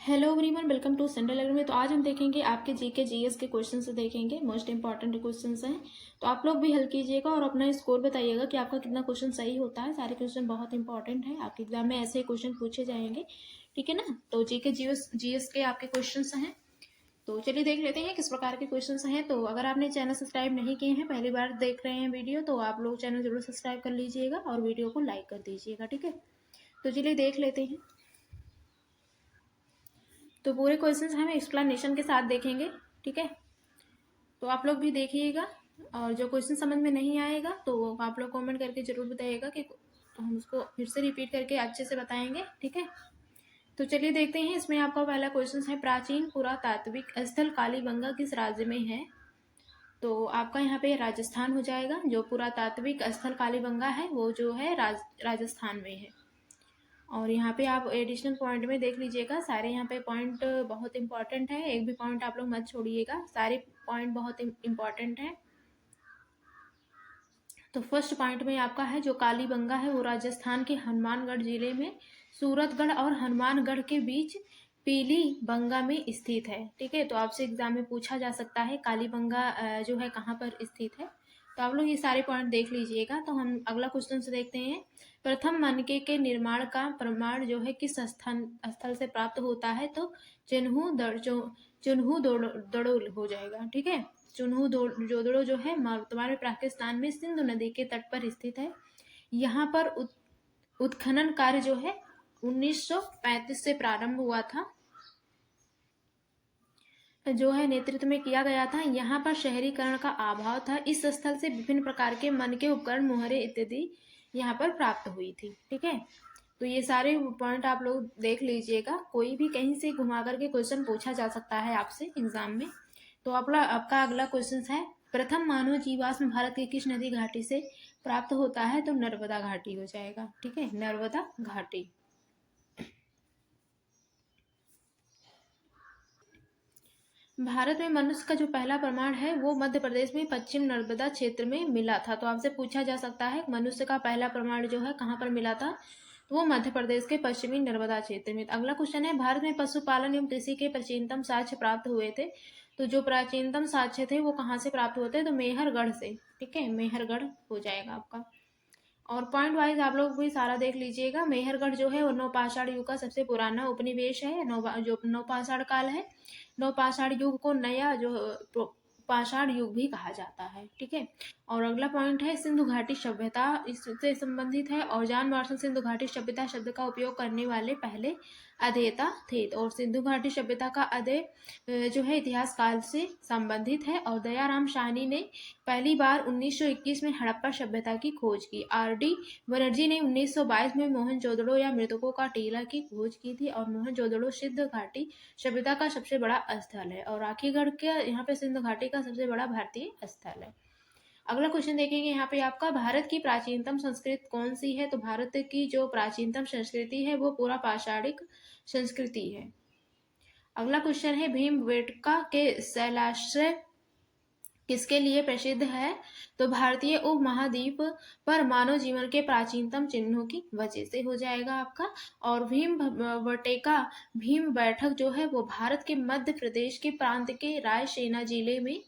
Hello everyone, welcome to Central Academy. तो आज हम देखेंगे आपके जीके जीएस के क्वेश्चन से देखेंगे। मोस्ट इंपॉर्टेंट क्वेश्चन हैं, तो आप लोग भी हल कीजिएगा और अपना स्कोर बताइएगा कि आपका कितना क्वेश्चन सही होता है। सारे क्वेश्चन बहुत इंपॉर्टेंट है, आपके एग्जाम में ऐसे क्वेश्चन पूछे जाएंगे, ठीक है ना। तो जीके जीएस के आपके क्वेश्चन हैं, तो चलिए देख लेते हैं किस प्रकार के क्वेश्चन हैं। तो अगर आपने चैनल सब्सक्राइब नहीं किए हैं, पहली बार देख रहे हैं वीडियो, तो आप लोग चैनल जरूर सब्सक्राइब कर लीजिएगा और वीडियो को लाइक कर दीजिएगा, ठीक है। तो चलिए देख लेते हैं। तो पूरे क्वेश्चंस हम एक्सप्लेनेशन के साथ देखेंगे, ठीक है। तो आप लोग भी देखिएगा और जो क्वेश्चन समझ में नहीं आएगा तो आप लोग कमेंट करके जरूर बताइएगा कि तो हम उसको फिर से रिपीट करके अच्छे से बताएंगे, ठीक है। तो चलिए देखते हैं। इसमें आपका पहला क्वेश्चन है, प्राचीन पुरातात्विक स्थल कालीबंगा किस राज्य में है। तो आपका यहाँ पे राजस्थान हो जाएगा। जो पुरातात्विक स्थल कालीबंगा है वो जो है राजस्थान में है। और यहाँ पे आप एडिशनल पॉइंट में देख लीजिएगा, सारे यहाँ पे पॉइंट बहुत इंपॉर्टेंट है, एक भी पॉइंट आप लोग मत छोड़िएगा, सारे पॉइंट बहुत इंपॉर्टेंट है। तो फर्स्ट पॉइंट में आपका है जो कालीबंगा है वो राजस्थान के हनुमानगढ़ जिले में सूरतगढ़ और हनुमानगढ़ के बीच पीली बंगा में स्थित है, ठीक है। तो आपसे एग्जाम में पूछा जा सकता है कालीबंगा जो है कहाँ पर स्थित है। तो आप लोग ये सारे पॉइंट देख लीजिएगा। तो हम अगला क्वेश्चन से देखते हैं। प्रथम मनके के निर्माण का प्रमाण जो है किस स्थल से प्राप्त होता है। तो चुन्हू दड़ोल हो जाएगा, ठीक है। चुन्हू जोदड़ो जो है वर्तमान में पाकिस्तान में सिंधु नदी के तट पर स्थित है। यहाँ पर उत्खनन कार्य जो है 1935 से प्रारंभ हुआ था, जो है नेतृत्व में किया गया था। यहाँ पर शहरीकरण का अभाव था। इस स्थल से विभिन्न प्रकार के मन के उपकरण, मुहरे इत्यादि यहाँ पर प्राप्त हुई थी, ठीक है। तो ये सारे पॉइंट आप लोग देख लीजिएगा। कोई भी कहीं से घुमा करके क्वेश्चन पूछा जा सकता है आपसे एग्जाम में। तो आपका अगला क्वेश्चन है, प्रथम मानव जीवाश्म भारत की किस नदी घाटी से प्राप्त होता है। तो नर्मदा घाटी हो जाएगा, ठीक है, नर्मदा घाटी। भारत में मनुष्य का जो पहला प्रमाण है वो मध्य प्रदेश में पश्चिम नर्मदा क्षेत्र में मिला था। तो आपसे पूछा जा सकता है मनुष्य का पहला प्रमाण जो है कहाँ पर मिला था। तो वो मध्य प्रदेश के पश्चिमी नर्मदा क्षेत्र में। अगला क्वेश्चन है, भारत में पशुपालन एवं कृषि के प्राचीनतम साक्ष्य प्राप्त हुए थे। तो जो प्राचीनतम साक्ष्य थे वो कहाँ से प्राप्त होते हैं। तो मेहरगढ़ से, ठीक है, मेहरगढ़ हो जाएगा आपका। और पॉइंट वाइज आप लोग भी सारा देख लीजिएगा। मेहरगढ़ जो है वो नवपाषाण युग का सबसे पुराना उपनिवेश है। जो नवपाषाण काल है, नवपाषाण युग को नया जो पाषाण युग भी कहा जाता है, ठीक है। और अगला पॉइंट है, सिंधु घाटी सभ्यता इससे संबंधित है। और जॉन मार्शल सिंधु घाटी सभ्यता शब्द का उपयोग करने वाले पहले अध्येता थे। और सिंधु घाटी सभ्यता का अध्यय जो है इतिहास काल से संबंधित है। और दयाराम साहनी ने पहली बार 1921 में हड़प्पा सभ्यता की खोज की। आर.डी. बनर्जी ने 1922 में मोहनजोदड़ो या मृतकों का टीला की खोज की थी। और मोहनजोदड़ो सिंधु घाटी सभ्यता का सबसे बड़ा स्थल है। और राखीगढ़ के यहाँ पे सिंधु घाटी का सबसे बड़ा भारतीय स्थल है। अगला क्वेश्चन देखेंगे यहाँ पे आपका, भारत की प्राचीनतम संस्कृति कौन सी है। तो भारत की जो प्राचीनतम संस्कृति है वो पूरा पाषाणिक संस्कृति है। अगला क्वेश्चन है, भीमबेटका के शैलाश्रय किसके लिए प्रसिद्ध है। तो भारतीय उपमहाद्वीप पर मानव जीवन के प्राचीनतम चिन्हों की वजह से हो जाएगा आपका। और भीम बैठक जो है वो भारत के मध्य प्रदेश के प्रांत के रायसेना जिले में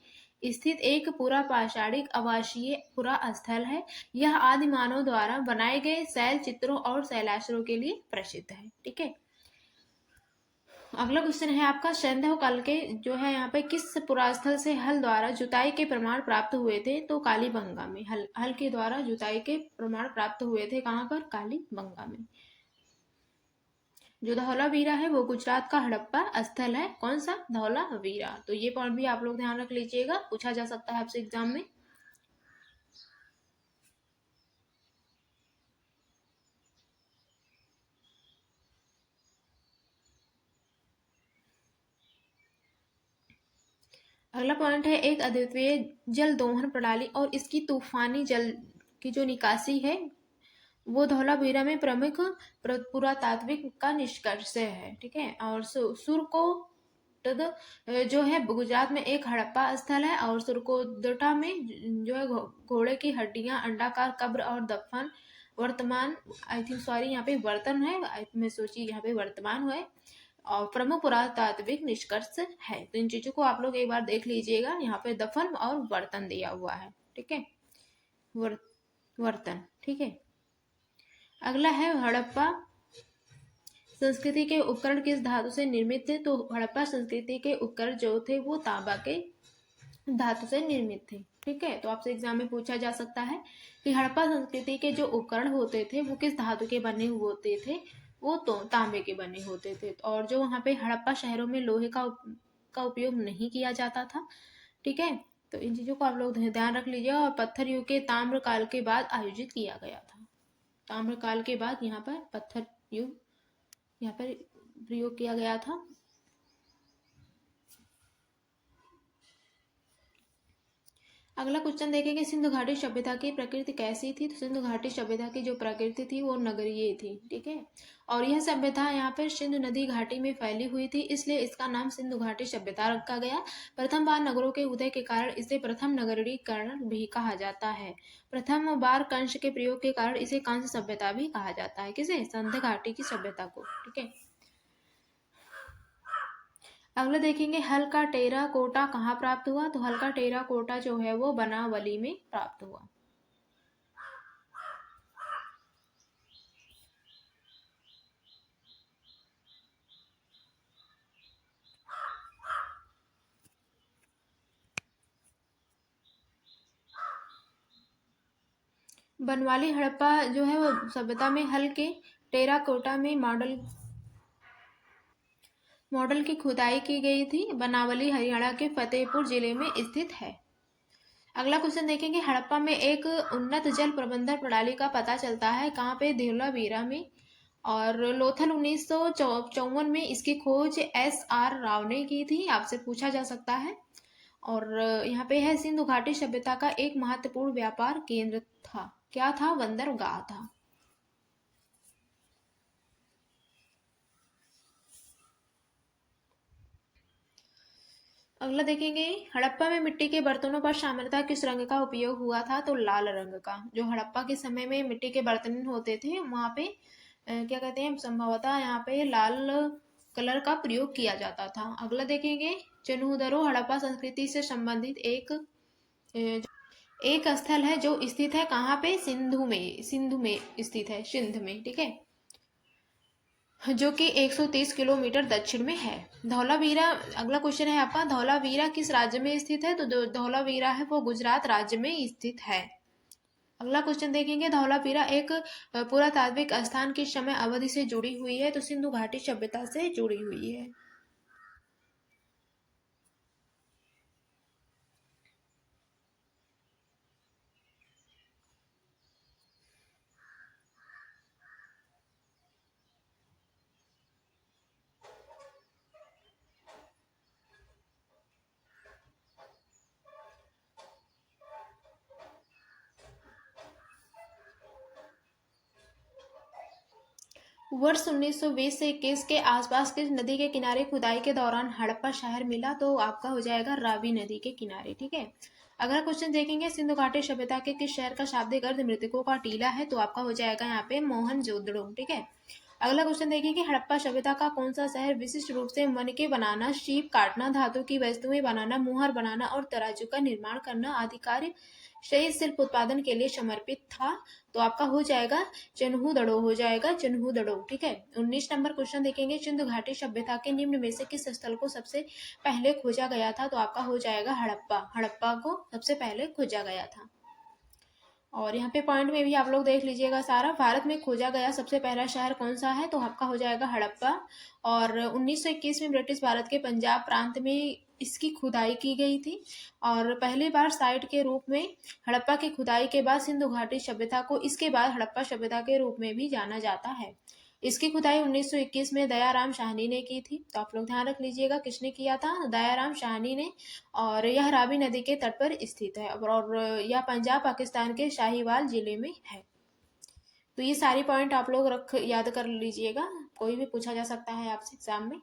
स्थित एक पूरा पाषाणिक आवासीय पुरा स्थल है। यह आदि मानव द्वारा बनाए गए शैल चित्रों और शैलाश्रयों के लिए प्रसिद्ध है, ठीक है। अगला क्वेश्चन है आपका, सैंधव काल के जो है यहाँ पे किस पुरास्थल से हल द्वारा जुताई के प्रमाण प्राप्त हुए थे। तो कालीबंगा में हल के द्वारा जुताई के प्रमाण प्राप्त हुए थे। कहाँ पर, कालीबंगा में। जो धौलावीरा है वो गुजरात का हड़प्पा स्थल है। कौन सा, धौलावीरा। तो ये पॉइंट भी आप लोग ध्यान रख लीजिएगा, पूछा जा सकता है आपसे एग्जाम में। अगला पॉइंट है, एक अद्वितीय जल दोहन प्रणाली और इसकी तूफानी जल की जो निकासी है वो धौलावीरा में प्रमुख पुरातात्विक का निष्कर्ष है, ठीक है। और सुरकोट जो है गुजरात में एक हड़प्पा स्थल है। और सुरकोटडा में जो है घोड़े की हड्डियां, अंडाकार कब्र और दफन वर्तमान, आई थिंक सॉरी यहाँ पे वर्तन है, मैं सोची यहाँ पे वर्तमान है, और प्रमुख पुरातात्विक निष्कर्ष है। तो इन चीजों को आप लोग एक बार देख लीजिएगा। यहाँ पे दफन और बर्तन दिया हुआ है, ठीक है, बर्तन, ठीक है। अगला है हड़प्पा संस्कृति के उपकरण किस धातु से निर्मित थे। तो हड़प्पा संस्कृति के उपकरण जो थे वो तांबा के धातु से निर्मित थे, ठीक है। तो आपसे एग्जाम में पूछा जा सकता है कि हड़प्पा संस्कृति के जो उपकरण होते थे वो किस धातु के बने हुए होते थे। वो तो तांबे के बने होते थे। और जो वहाँ पे हड़प्पा शहरों में लोहे का उपयोग नहीं किया जाता था, ठीक है। तो इन चीजों को आप लोग ध्यान रख लीजिए। और पत्थर युग के ताम्र काल के बाद आयोजित किया गया था। ताम्र काल के बाद यहाँ पर पत्थर युग यहाँ पर प्रयोग किया गया था। अगला क्वेश्चन देखेंगे, सिंधु घाटी सभ्यता की प्रकृति कैसी थी। तो सिंधु घाटी सभ्यता की जो प्रकृति थी वो नगरीय थी, ठीक है। और यह सभ्यता यहाँ पर सिंधु नदी घाटी में फैली हुई थी, इसलिए इसका नाम सिंधु घाटी सभ्यता रखा गया। प्रथम बार नगरों के उदय के कारण इसे प्रथम नगरीकरण भी कहा जाता है। प्रथम बार कंस के प्रयोग के कारण इसे कंस सभ्यता भी कहा जाता है। किसे? सिंधु घाटी की सभ्यता को, ठीक है। अगला देखेंगे, हल का टेरा कोटा कहाँ प्राप्त हुआ। तो हल का टेरा कोटा जो है वो बनावली में प्राप्त हुआ। बनवाली हड़प्पा जो है वो सभ्यता में हल के टेरा कोटा में मॉडल की खुदाई की गई थी। बनावली हरियाणा के फतेहपुर जिले में स्थित है। अगला क्वेश्चन देखेंगे, हड़प्पा में एक उन्नत जल प्रबंधन प्रणाली का पता चलता है कहाँ पे। धौलावीरा में। और लोथल 1954 में इसकी खोज SR राव ने की थी। आपसे पूछा जा सकता है। और यहाँ पे है, सिंधु घाटी सभ्यता का एक महत्वपूर्ण व्यापार केंद्र था। क्या था? बंदरगाह था। अगला देखेंगे, हड़प्पा में मिट्टी के बर्तनों पर सामान्यतः किस रंग का उपयोग हुआ था। तो लाल रंग का। जो हड़प्पा के समय में मिट्टी के बर्तन होते थे वहां पे क्या कहते हैं, संभवतः यहाँ पे लाल कलर का प्रयोग किया जाता था। अगला देखेंगे, चन्हूदरो हड़प्पा संस्कृति से संबंधित एक स्थल है जो स्थित है कहाँ पे। सिंधु में स्थित है, सिंध में, ठीक है, जो कि 130 किलोमीटर दक्षिण में है। धौलावीरा, अगला क्वेश्चन है आपका, धौलावीरा किस राज्य में स्थित है। तो धौलावीरा है वो गुजरात राज्य में स्थित है। अगला क्वेश्चन देखेंगे, धौलावीरा एक पुरातात्विक स्थान किस समय अवधि से जुड़ी हुई है। तो सिंधु घाटी सभ्यता से जुड़ी हुई है। वर्ष 1920 से 21 के आसपास किस नदी के किनारे खुदाई के दौरान हड़प्पा शहर मिला। तो आपका हो जाएगा रावी नदी के किनारे, ठीक है। अगला क्वेश्चन देखेंगे, सिंधु घाटी सभ्यता के किस शहर का शाब्दिक अर्थ मृतकों का टीला है। तो आपका हो जाएगा यहाँ पे मोहनजोदड़ो, ठीक है। अगला क्वेश्चन देखेंगे, हड़प्पा सभ्यता का कौन सा शहर विशिष्ट रूप से मन के बनाना, शीप काटना, धातु की वस्तुएं बनाना, मुहर बनाना और तराजू का निर्माण करना आदि कार्य सही शिल्प उत्पादन के लिए समर्पित था। तो आपका हो जाएगा चन्हूदड़ो, हो जाएगा चन्हूदड़ो, ठीक है। 19 नंबर क्वेश्चन देखेंगे, सिंधु घाटी सभ्यता के निम्न में से किस स्थल को सबसे पहले खोजा गया था। तो आपका हो जाएगा हड़प्पा। हड़प्पा को सबसे पहले खोजा गया था। और यहाँ पे पॉइंट में भी आप लोग देख लीजिएगा सारा। भारत में खोजा गया सबसे पहला शहर कौन सा है। तो आपका हो जाएगा हड़प्पा। और 1921 में ब्रिटिश भारत के पंजाब प्रांत में इसकी खुदाई की गई थी। और पहली बार साइट के रूप में हड़प्पा की खुदाई के बाद सिंधु घाटी सभ्यता को इसके बाद हड़प्पा सभ्यता के रूप में भी जाना जाता है। इसकी खुदाई 1921 में दयाराम साहनी ने की थी। तो आप लोग ध्यान रख लीजिएगा किसने किया था, दयाराम साहनी ने। और यह रावी नदी के तट पर स्थित है और यह पंजाब पाकिस्तान के शाहीवाल जिले में है। तो ये सारी पॉइंट आप लोग याद कर लीजिएगा, कोई भी पूछा जा सकता है आपसे एग्जाम में।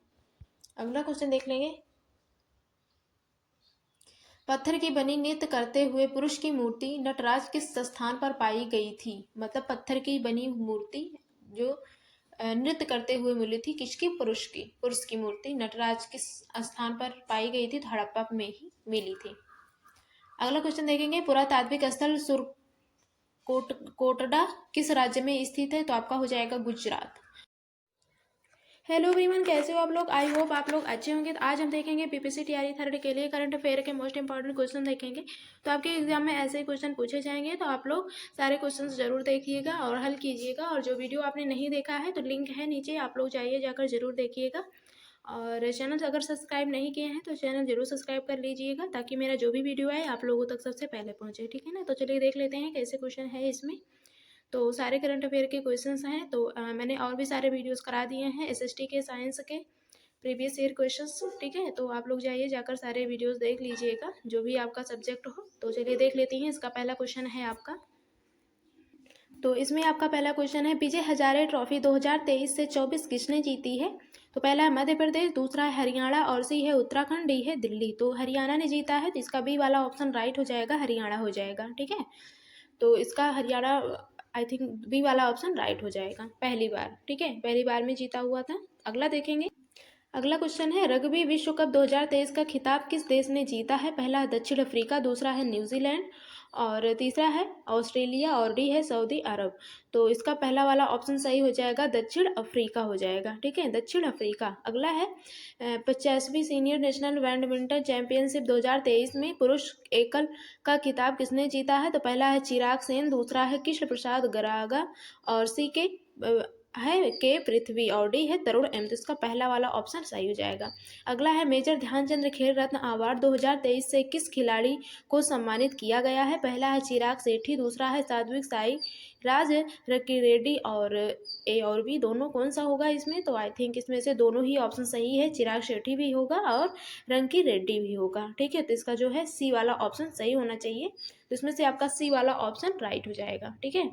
अगला क्वेश्चन देख लेंगे, पत्थर की बनी नृत्य करते हुए पुरुष की मूर्ति नटराज किस स्थान पर पाई गई थी। मतलब पत्थर की बनी मूर्ति जो नृत्य करते हुए मिली थी? किसकी? पुरुष की मूर्ति नटराज किस स्थान पर पाई गई थी? तो हड़प्पा में ही मिली थी। अगला क्वेश्चन देखेंगे, पुरातात्विक स्थल कोटडा किस राज्य में स्थित है? तो आपका हो जाएगा गुजरात। हेलो एवरीवन, कैसे हो आप लोग? आई होप आप लोग अच्छे होंगे। तो आज हम देखेंगे पीपीसी टीआरई थर्ड के लिए करंट अफेयर के मोस्ट इंपॉर्टेंट क्वेश्चन देखेंगे। तो आपके एग्जाम में ऐसे ही क्वेश्चन पूछे जाएंगे, तो आप लोग सारे क्वेश्चन जरूर देखिएगा और हल कीजिएगा। और जो वीडियो आपने नहीं देखा है तो लिंक है नीचे, आप लोग जाइए, जाकर जरूर देखिएगा। और चैनल अगर सब्सक्राइब नहीं किए हैं तो चैनल जरूर सब्सक्राइब कर लीजिएगा, ताकि मेरा जो भी वीडियो आए आप लोगों तक सबसे पहले पहुँचे, ठीक है ना। तो चलिए देख लेते हैं कैसे क्वेश्चन है इसमें। तो सारे करंट अफेयर के क्वेश्चंस हैं। तो मैंने और भी सारे वीडियोस करा दिए हैं एसएसटी के, साइंस के प्रीवियस ईयर क्वेश्चंस, ठीक है। तो आप लोग जाइए, जाकर सारे वीडियोस देख लीजिएगा, जो भी आपका सब्जेक्ट हो। तो चलिए देख लेते हैं। इसका पहला क्वेश्चन है आपका, तो इसमें आपका पहला क्वेश्चन है, विजय हजारे ट्रॉफी 2023 से 24 किसने जीती है? तो पहला है मध्य प्रदेश, दूसरा है हरियाणा, और सी है उत्तराखंड, डी है दिल्ली। तो हरियाणा ने जीता है, तो इसका बी वाला ऑप्शन राइट हो जाएगा, हरियाणा हो जाएगा, ठीक है। तो इसका हरियाणा, आई थिंक बी वाला ऑप्शन राइट हो जाएगा, पहली बार, ठीक है, पहली बार में जीता हुआ था। अगला देखेंगे। अगला क्वेश्चन है, रग्बी विश्व कप 2023 का खिताब किस देश ने जीता है? पहला है दक्षिण अफ्रीका, दूसरा है न्यूजीलैंड, और तीसरा है ऑस्ट्रेलिया, और डी है सऊदी अरब। तो इसका पहला वाला ऑप्शन सही हो जाएगा, दक्षिण अफ्रीका हो जाएगा, ठीक है, दक्षिण अफ्रीका। अगला है 50वीं सीनियर नेशनल बैडमिंटन चैंपियनशिप 2023 में पुरुष एकल का खिताब किसने जीता है? तो पहला है चिराग सेन, दूसरा है कृष्ण प्रसाद गरागा, और सी के है के पृथ्वी, और डी है तरुण एम। तो इसका पहला वाला ऑप्शन सही हो जाएगा। अगला है मेजर ध्यानचंद्र खेल रत्न अवार्ड 2023 से किस खिलाड़ी को सम्मानित किया गया है? पहला है चिराग सेठी, दूसरा है सात्विक साई राज रकी रेड्डी, और ए और बी दोनों कौन सा होगा इसमें? तो आई थिंक इसमें से दोनों ही ऑप्शन सही है, चिराग शेट्टी भी होगा और रंकी रेड्डी भी होगा, ठीक है। तो इसका जो है सी वाला ऑप्शन सही होना चाहिए। तो इसमें से आपका सी वाला ऑप्शन राइट हो जाएगा, ठीक है,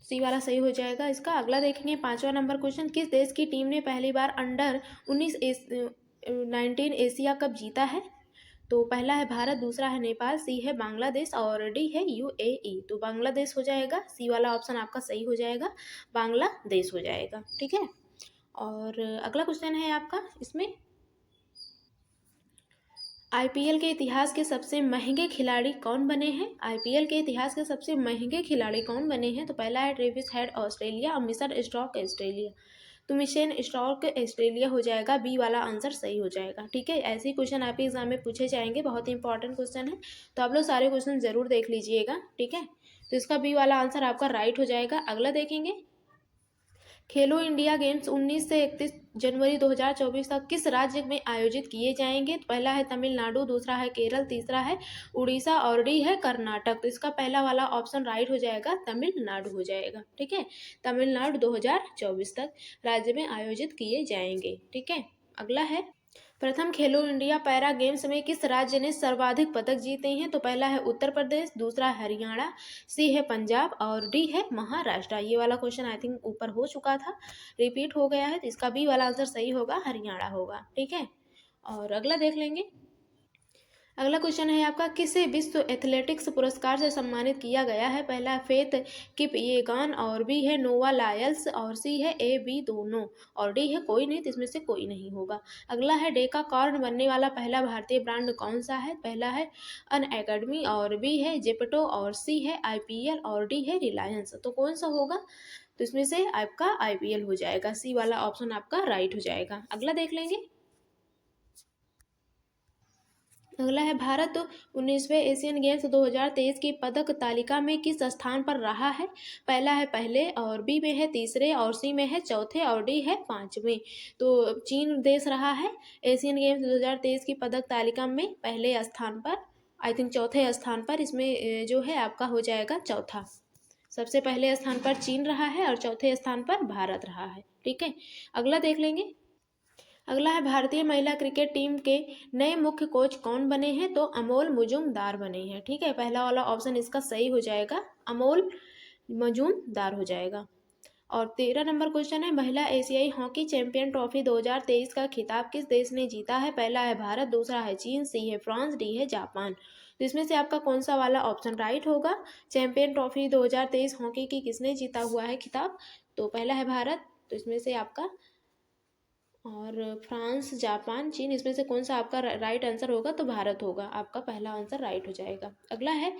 सी वाला सही हो जाएगा इसका। अगला देखेंगे, 5वां नंबर क्वेश्चन, किस देश की टीम ने पहली बार अंडर 19 एशिया कप जीता है? तो पहला है भारत, दूसरा है नेपाल, सी है बांग्लादेश, और डी है यूएई। तो बांग्लादेश हो जाएगा, सी वाला ऑप्शन आपका सही हो जाएगा, बांग्लादेश हो जाएगा, ठीक है। और अगला क्वेश्चन है आपका इसमें, आईपीएल के इतिहास के सबसे महंगे खिलाड़ी कौन बने हैं? आईपीएल के इतिहास के सबसे महंगे खिलाड़ी कौन बने हैं? तो पहला है ट्रेविस हेड ऑस्ट्रेलिया, और मिचेल स्टार्क ऑस्ट्रेलिया। तो मिचेल स्टार्क ऑस्ट्रेलिया हो जाएगा, बी वाला आंसर सही हो जाएगा, ठीक है। ऐसे ही क्वेश्चन आपके एग्जाम में पूछे जाएंगे, बहुत ही इंपॉर्टेंट क्वेश्चन है। तो आप लोग सारे क्वेश्चन जरूर देख लीजिएगा, ठीक है। तो इसका बी वाला आंसर आपका राइट हो जाएगा। अगला देखेंगे, खेलो इंडिया गेम्स 19 से 31 जनवरी 2024 तक किस राज्य में आयोजित किए जाएंगे? तो पहला है तमिलनाडु, दूसरा है केरल, तीसरा है उड़ीसा, और डी है कर्नाटक। तो इसका पहला वाला ऑप्शन राइट हो जाएगा, तमिलनाडु हो जाएगा, ठीक है। तमिलनाडु 2024 तक राज्य में आयोजित किए जाएंगे, ठीक है। अगला है, प्रथम खेलो इंडिया पैरा गेम्स में किस राज्य ने सर्वाधिक पदक जीते हैं? तो पहला है उत्तर प्रदेश, दूसरा हरियाणा, सी है पंजाब, और डी है महाराष्ट्र। ये वाला क्वेश्चन आई थिंक ऊपर हो चुका था, रिपीट हो गया है, तो इसका बी वाला आंसर सही होगा, हरियाणा होगा, ठीक है। और अगला देख लेंगे। अगला क्वेश्चन है आपका, किसे विश्व एथलेटिक्स पुरस्कार से सम्मानित किया गया है? पहला है फेथ किपयेगॉन, और बी है नोवा लायल्स, और सी है ए बी दोनों, और डी है कोई नहीं, तो इसमें से कोई नहीं होगा। अगला है डेका कॉर्न बनने वाला पहला भारतीय ब्रांड कौन सा है? पहला है अन अकेडमी, और बी है जेपटो, और सी है आईपीएल, और डी है रिलायंस। तो कौन सा होगा? तो इसमें से आपका आईपीएल हो जाएगा, सी वाला ऑप्शन आपका राइट हो जाएगा। अगला देख लेंगे। अगला है, भारत 19वें एशियन गेम्स 2023 की पदक तालिका में किस स्थान पर रहा है? पहला है पहले, और बी में है तीसरे, और सी में है चौथे, और डी है पांचवें। तो चीन देश रहा है एशियन गेम्स 2023 की पदक तालिका में पहले स्थान पर, आई थिंक चौथे स्थान पर। इसमें जो है आपका हो जाएगा चौथा, सबसे पहले स्थान पर चीन रहा है और चौथे स्थान पर भारत रहा है, ठीक है। अगला देख लेंगे। अगला है, भारतीय महिला क्रिकेट टीम के नए मुख्य कोच कौन बने हैं? तो अमोल मुजुमदार बने हैं, ठीक है। पहला वाला ऑप्शन इसका सही हो जाएगा, अमोल मुजुमदार हो जाएगा। और 13 नंबर क्वेश्चन है, महिला एशियाई हॉकी चैंपियन ट्रॉफी 2023 का खिताब किस देश ने जीता है? पहला है भारत, दूसरा है चीन, सी है फ्रांस, डी है जापान। तो इसमें से आपका कौन सा वाला ऑप्शन राइट होगा? चैंपियन ट्रॉफी 2023 हॉकी की किसने जीता हुआ है खिताब? तो पहला है भारत, तो इसमें से आपका, और फ्रांस, जापान, चीन, इसमें से कौन सा आपका राइट आंसर होगा? तो भारत होगा, आपका पहला आंसर राइट हो जाएगा। अगला है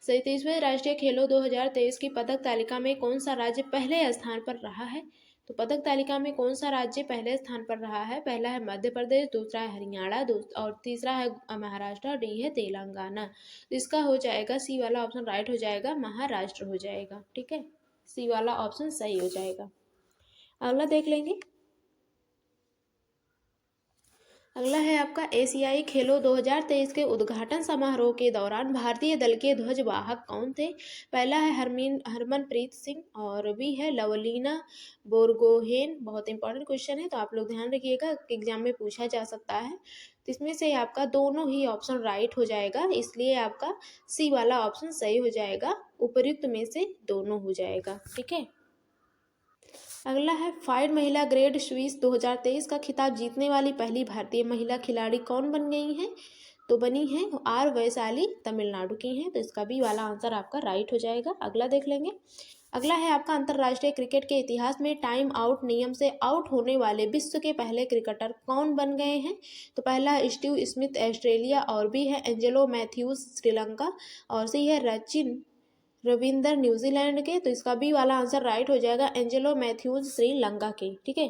37वें राष्ट्रीय खेलों 2023 की पदक तालिका में कौन सा राज्य पहले स्थान पर रहा है? तो पदक तालिका में कौन सा राज्य पहले स्थान पर रहा है? पहला है मध्य प्रदेश, दूसरा है हरियाणा, और तीसरा है महाराष्ट्र, डी है तेलंगाना। तो इसका हो जाएगा सी वाला ऑप्शन राइट हो जाएगा, महाराष्ट्र हो जाएगा। ठीक है, सी वाला ऑप्शन सही हो जाएगा। अगला देख लेंगे। अगला है आपका एशियाई खेलों 2023 के उद्घाटन समारोह के दौरान भारतीय दल के ध्वजवाहक कौन थे? पहला है हरमनप्रीत सिंह, और बी है लवलीना बोरगोहेन। बहुत इंपॉर्टेंट क्वेश्चन है, तो आप लोग ध्यान रखिएगा, एग्जाम में पूछा जा सकता है। तो इसमें से आपका दोनों ही ऑप्शन राइट हो जाएगा, इसलिए आपका सी वाला ऑप्शन सही हो जाएगा, उपर्युक्त में से दोनों हो जाएगा। ठीक है, अगला है फाइड महिला ग्रेड स्विस 2023 का खिताब जीतने वाली पहली भारतीय महिला खिलाड़ी कौन बन गई हैं? तो बनी है आर वैशाली, तमिलनाडु की हैं। तो इसका भी वाला आंसर आपका राइट हो जाएगा। अगला देख लेंगे। अगला है आपका अंतर्राष्ट्रीय क्रिकेट के इतिहास में टाइम आउट नियम से आउट होने वाले विश्व के पहले क्रिकेटर कौन बन गए हैं? तो पहला है स्टीव स्मिथ ऑस्ट्रेलिया, और बी है एंजेलो मैथ्यूज श्रीलंका, और सी है सचिन रविंदर न्यूजीलैंड के। तो इसका बी वाला आंसर राइट हो जाएगा, एंजेलो मैथ्यूज श्रीलंका के। ठीक है,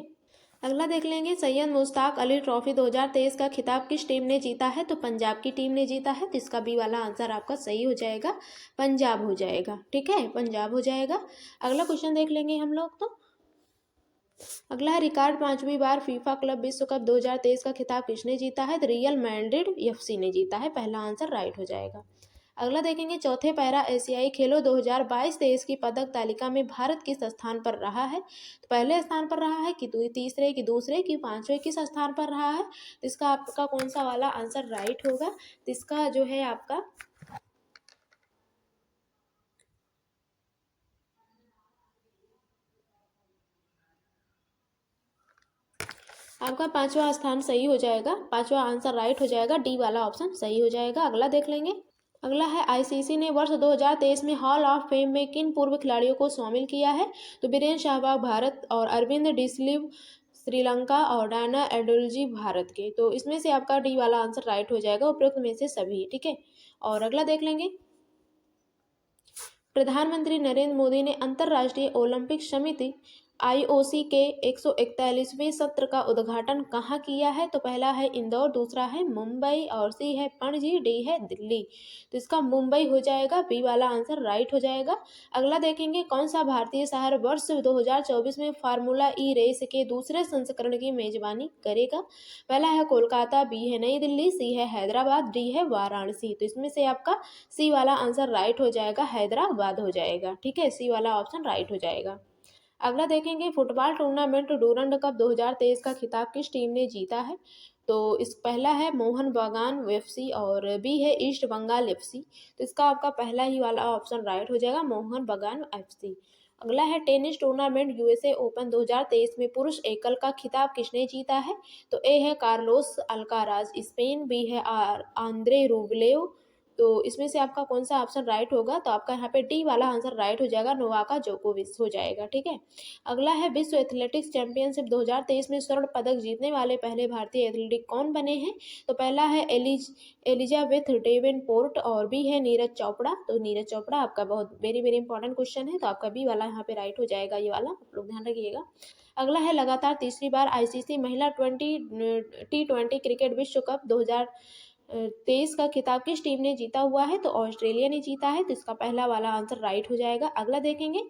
अगला देख लेंगे। सैयद मुश्ताक अली ट्रॉफी 2023 का खिताब किस टीम ने जीता है? तो पंजाब की टीम ने जीता है। तो इसका बी वाला आंसर आपका सही हो जाएगा, पंजाब हो जाएगा। ठीक है, पंजाब हो जाएगा। अगला क्वेश्चन देख लेंगे हम लोग। तो अगला है रिकॉर्ड 5वीं बार फीफा क्लब विश्व कप 2023 का खिताब किसने जीता है? तो रियल मैड्रिड एफसी ने जीता है। पहला आंसर राइट हो जाएगा। अगला देखेंगे, चौथे पैरा एशियाई खेलों 2022-23 की पदक तालिका में भारत किस स्थान पर रहा है? तो पहले स्थान पर रहा है कि तीसरे कि दूसरे कि पांचवें, किस स्थान पर रहा है? तो इसका आपका कौन सा वाला आंसर राइट होगा? तो इसका जो है आपका पांचवा स्थान सही हो जाएगा, पांचवा आंसर राइट हो जाएगा, डी वाला ऑप्शन सही हो जाएगा। अगला देख लेंगे। अगला है आईसीसी ने वर्ष 2023 में हॉल ऑफ फेम में किन पूर्व खिलाड़ियों को शामिल किया है? तो बीरेन सहवाग भारत, और अरविंद डिसलिव श्रीलंका, और डायना एडुल्जी भारत के। तो इसमें से आपका डी वाला आंसर राइट हो जाएगा, उपरोक्त में से सभी। ठीक है, और अगला देख लेंगे। प्रधानमंत्री नरेंद्र मोदी ने अंतर्राष्ट्रीय ओलंपिक समिति आईओसी के 141वें सत्र का उद्घाटन कहाँ किया है? तो पहला है इंदौर, दूसरा है मुंबई, और सी है पणजी, डी है दिल्ली। तो इसका मुंबई हो जाएगा, बी वाला आंसर राइट हो जाएगा। अगला देखेंगे, कौन सा भारतीय शहर वर्ष 2024 में फार्मूला ई रेस के दूसरे संस्करण की मेजबानी करेगा? पहला है कोलकाता, बी है नई दिल्ली, सी है हैदराबाद, डी है वाराणसी। तो इसमें से आपका सी वाला आंसर राइट हो जाएगा, हैदराबाद हो जाएगा। ठीक है, सी वाला ऑप्शन राइट हो जाएगा। अगला देखेंगे, फुटबॉल टूर्नामेंट डूरंड कप 2023 का खिताब किस टीम ने जीता है? तो इस पहला है मोहन बागान एफसी, और बी है ईस्ट बंगाल एफसी। तो इसका आपका पहला ही वाला ऑप्शन राइट हो जाएगा, मोहन बागान एफसी। अगला है टेनिस टूर्नामेंट यूएसए ओपन 2023 में पुरुष एकल का खिताब किसने जीता है? तो ए है कार्लोस अल्काराज स्पेन, बी है आंद्रे रूबलेव। तो इसमें से आपका कौन सा ऑप्शन राइट होगा? तो आपका यहाँ पे डी वाला आंसर राइट हो जाएगा, नोवाका जोकोविच हो जाएगा। ठीक है, अगला है विश्व एथलेटिक्स चैंपियनशिप 2023 में स्वर्ण पदक जीतने वाले पहले भारतीय एथलीट कौन बने हैं? तो पहला है एलिजाबेथ डेवेनपोर्ट, और बी है नीरज चोपड़ा। तो नीरज चोपड़ा आपका बहुत वेरी वेरी इंपॉर्टेंट क्वेश्चन है, तो आपका बी वाला यहाँ पे राइट हो जाएगा, ये वाला आप लोग ध्यान रखिएगा। अगला है लगातार तीसरी बार आईसीसी महिला T20 क्रिकेट विश्व कप 2023 का खिताब किस टीम ने जीता हुआ है? तो ऑस्ट्रेलिया ने जीता है। तो इसका पहला वाला आंसर राइट हो जाएगा। अगला देखेंगे।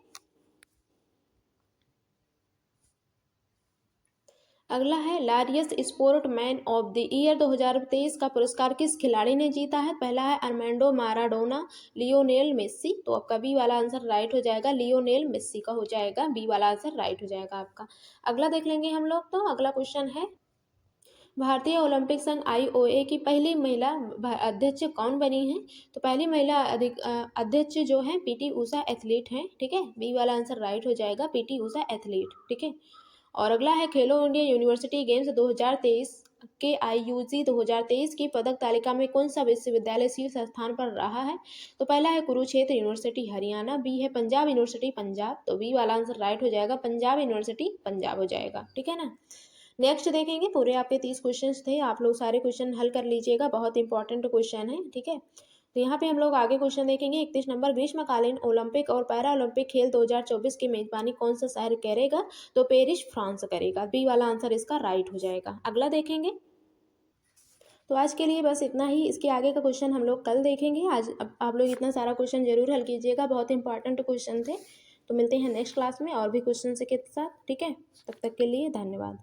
अगला है largest sport man of the year 2023 का पुरस्कार किस खिलाड़ी ने जीता है? पहला है अर्मांडो माराडोना, लियोनेल मेस्सी। तो आपका बी वाला आंसर राइट हो जाएगा, लियोनेल मेस्सी का हो जाएगा, बी वाला आंसर राइट हो जाएगा आपका। अगला देख लेंगे हम लोग। तो अगला क्वेश्चन है, भारतीय ओलंपिक संघ आईओए की पहली महिला अध्यक्ष कौन बनी है? तो पहली महिला अध्यक्ष जो है पीटी उषा एथलीट हैं। ठीक है, बी वाला आंसर राइट हो जाएगा, पीटी उषा एथलीट। ठीक है, और अगला है खेलो इंडिया यूनिवर्सिटी गेम्स 2023 के IUC 2023 की पदक तालिका में कौन सा विश्वविद्यालय शीर्ष स्थान पर रहा है? तो पहला है कुरुक्षेत्र यूनिवर्सिटी हरियाणा, बी है पंजाब यूनिवर्सिटी पंजाब, तो बी वाला आंसर राइट हो जाएगा, पंजाब यूनिवर्सिटी पंजाब हो जाएगा। ठीक है ना। नेक्स्ट देखेंगे, पूरे आपके 30 क्वेश्चन थे, आप लोग सारे क्वेश्चन हल कर लीजिएगा, बहुत इंपॉर्टेंट क्वेश्चन है। ठीक है, तो यहाँ पे हम लोग आगे क्वेश्चन देखेंगे। 31 नंबर, ग्रीष्मकालीन ओलंपिक और पैरा ओलंपिक खेल 2024 की मेजबानी कौन सा शहर करेगा? तो पेरिस फ्रांस करेगा, बी वाला आंसर इसका राइट हो जाएगा। अगला देखेंगे। तो आज के लिए बस इतना ही, इसके आगे का क्वेश्चन हम लोग कल देखेंगे। आज अब आप लोग इतना सारा क्वेश्चन जरूर हल कीजिएगा, बहुत इंपॉर्टेंट क्वेश्चन थे। तो मिलते हैं नेक्स्ट क्लास में और भी क्वेश्चन के साथ। ठीक है, तब तक के लिए धन्यवाद।